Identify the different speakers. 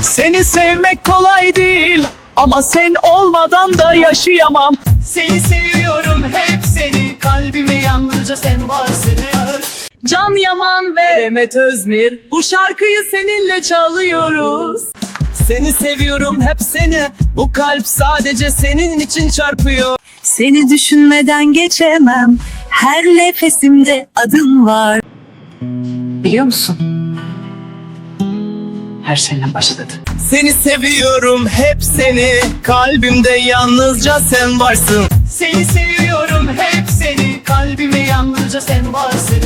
Speaker 1: Seni sevmek kolay değil, ama sen olmadan da yaşayamam. Seni seviyorum, hep seni, kalbime yalnızca sen varsın. Can Yaman ve Demet Özdemir, bu şarkıyı seninle çalıyoruz. Seni seviyorum, hep seni, bu kalp sadece senin için çarpıyor.
Speaker 2: Seni düşünmeden geçemem, her nefesimde adın var. Biliyor musun? Her şeyden başladı.
Speaker 1: Seni seviyorum, hep seni, kalbimde yalnızca sen varsın. Seni seviyorum, hep seni, kalbime yalnızca sen varsın.